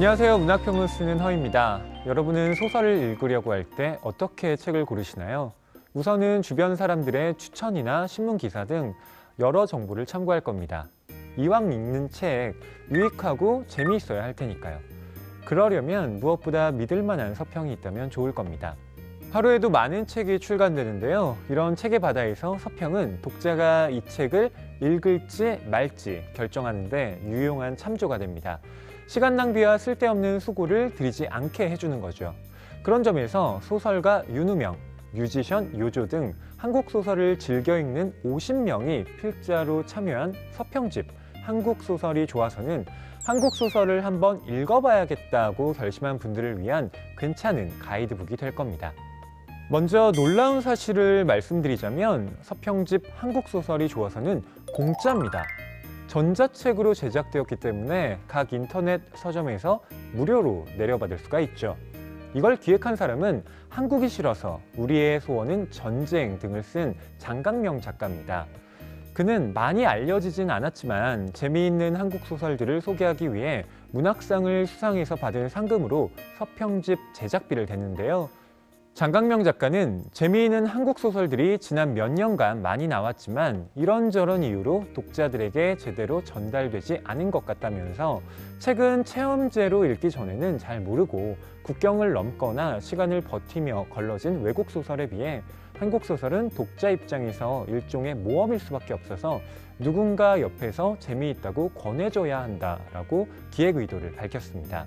안녕하세요. 문학평론 쓰는 허입니다. 여러분은 소설을 읽으려고 할 때 어떻게 책을 고르시나요? 우선은 주변 사람들의 추천이나 신문 기사 등 여러 정보를 참고할 겁니다. 이왕 읽는 책, 유익하고 재미있어야 할 테니까요. 그러려면 무엇보다 믿을 만한 서평이 있다면 좋을 겁니다. 하루에도 많은 책이 출간되는데요. 이런 책의 바다에서 서평은 독자가 이 책을 읽을지 말지 결정하는 데 유용한 참조가 됩니다. 시간 낭비와 쓸데없는 수고를 들이지 않게 해주는 거죠. 그런 점에서 소설가 윤우명, 뮤지션 요조 등 한국 소설을 즐겨 읽는 50명이 필자로 참여한 서평집 한국 소설이 좋아서는 한국 소설을 한번 읽어봐야겠다고 결심한 분들을 위한 괜찮은 가이드북이 될 겁니다. 먼저 놀라운 사실을 말씀드리자면 서평집 한국 소설이 좋아서는 공짜입니다. 전자책으로 제작되었기 때문에 각 인터넷 서점에서 무료로 내려받을 수가 있죠. 이걸 기획한 사람은 한국이 싫어서 우리의 소원은 전쟁 등을 쓴 장강명 작가입니다. 그는 많이 알려지진 않았지만 재미있는 한국 소설들을 소개하기 위해 문학상을 수상해서 받은 상금으로 서평집 제작비를 댔는데요. 장강명 작가는 재미있는 한국 소설들이 지난 몇 년간 많이 나왔지만 이런저런 이유로 독자들에게 제대로 전달되지 않은 것 같다면서 책은 체험제로 읽기 전에는 잘 모르고 국경을 넘거나 시간을 버티며 걸러진 외국 소설에 비해 한국 소설은 독자 입장에서 일종의 모험일 수밖에 없어서 누군가 옆에서 재미있다고 권해줘야 한다라고 기획 의도를 밝혔습니다.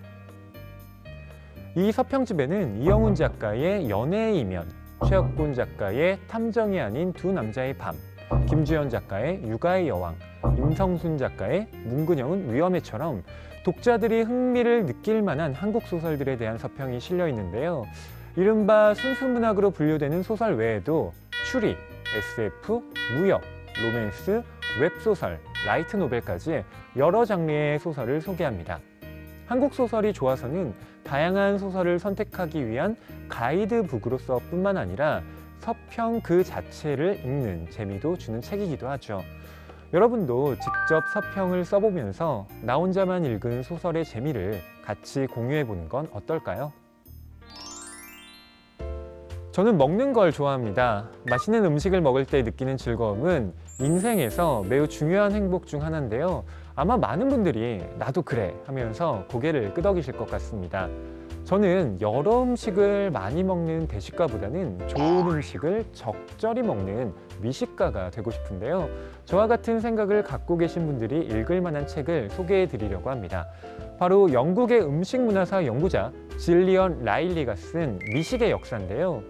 이 서평집에는 이영훈 작가의 연애의 이면, 최혁곤 작가의 탐정이 아닌 두 남자의 밤, 김주현 작가의 육아의 여왕, 임성순 작가의 문근영은 위험해처럼 독자들이 흥미를 느낄 만한 한국 소설들에 대한 서평이 실려 있는데요. 이른바 순수문학으로 분류되는 소설 외에도 추리, SF, 무협, 로맨스, 웹소설, 라이트 노벨까지 여러 장르의 소설을 소개합니다. 한국 소설이 좋아서는 다양한 소설을 선택하기 위한 가이드북으로서 뿐만 아니라 서평 그 자체를 읽는 재미도 주는 책이기도 하죠. 여러분도 직접 서평을 써보면서 나 혼자만 읽은 소설의 재미를 같이 공유해보는 건 어떨까요? 저는 먹는 걸 좋아합니다. 맛있는 음식을 먹을 때 느끼는 즐거움은 인생에서 매우 중요한 행복 중 하나인데요. 아마 많은 분들이 나도 그래 하면서 고개를 끄덕이실 것 같습니다. 저는 여러 음식을 많이 먹는 대식가보다는 좋은 음식을 적절히 먹는 미식가가 되고 싶은데요. 저와 같은 생각을 갖고 계신 분들이 읽을 만한 책을 소개해 드리려고 합니다. 바로 영국의 음식문화사 연구자 질리언 라일리가 쓴 미식의 역사인데요.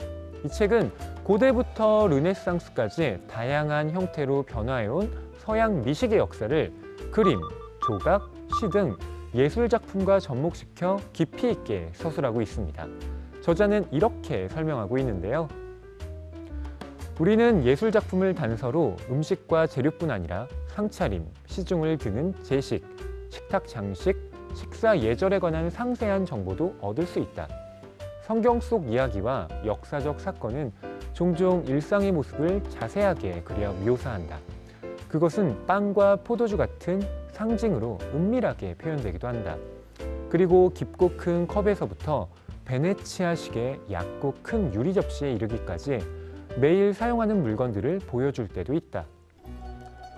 이 책은 고대부터 르네상스까지 다양한 형태로 변화해온 서양 미식의 역사를 그림, 조각, 시 등 예술작품과 접목시켜 깊이 있게 서술하고 있습니다. 저자는 이렇게 설명하고 있는데요. 우리는 예술작품을 단서로 음식과 재료뿐 아니라 상차림, 시중을 드는 제식, 식탁 장식, 식사 예절에 관한 상세한 정보도 얻을 수 있다. 성경 속 이야기와 역사적 사건은 종종 일상의 모습을 자세하게 그려 묘사한다. 그것은 빵과 포도주 같은 상징으로 은밀하게 표현되기도 한다. 그리고 깊고 큰 컵에서부터 베네치아식의 얕고 큰 유리 접시에 이르기까지 매일 사용하는 물건들을 보여줄 때도 있다.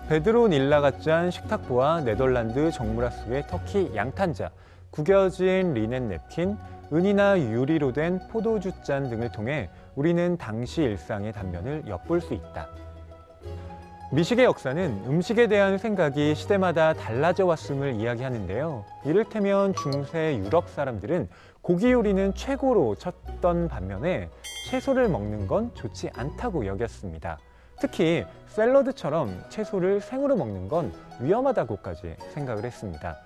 베드로 닐라가 짠 식탁보와 네덜란드 정무라수의 터키 양탄자, 구겨진 리넨 냅킨, 은이나 유리로 된 포도주 잔 등을 통해 우리는 당시 일상의 단면을 엿볼 수 있다. 미식의 역사는 음식에 대한 생각이 시대마다 달라져 왔음을 이야기하는데요. 이를테면 중세 유럽 사람들은 고기 요리는 최고로 쳤던 반면에 채소를 먹는 건 좋지 않다고 여겼습니다. 특히 샐러드처럼 채소를 생으로 먹는 건 위험하다고까지 생각을 했습니다.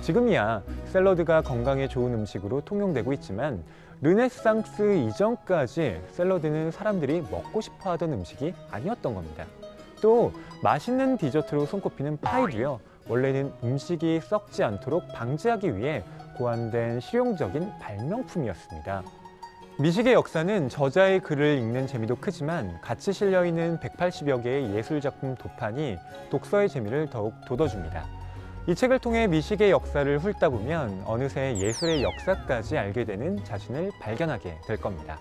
지금이야 샐러드가 건강에 좋은 음식으로 통용되고 있지만 르네상스 이전까지 샐러드는 사람들이 먹고 싶어 하던 음식이 아니었던 겁니다. 또 맛있는 디저트로 손꼽히는 파이도요. 원래는 음식이 썩지 않도록 방지하기 위해 고안된 실용적인 발명품이었습니다. 미식의 역사는 저자의 글을 읽는 재미도 크지만 같이 실려있는 180여 개의 예술작품 도판이 독서의 재미를 더욱 돋워줍니다. 이 책을 통해 미식의 역사를 훑다 보면 어느새 예술의 역사까지 알게 되는 자신을 발견하게 될 겁니다.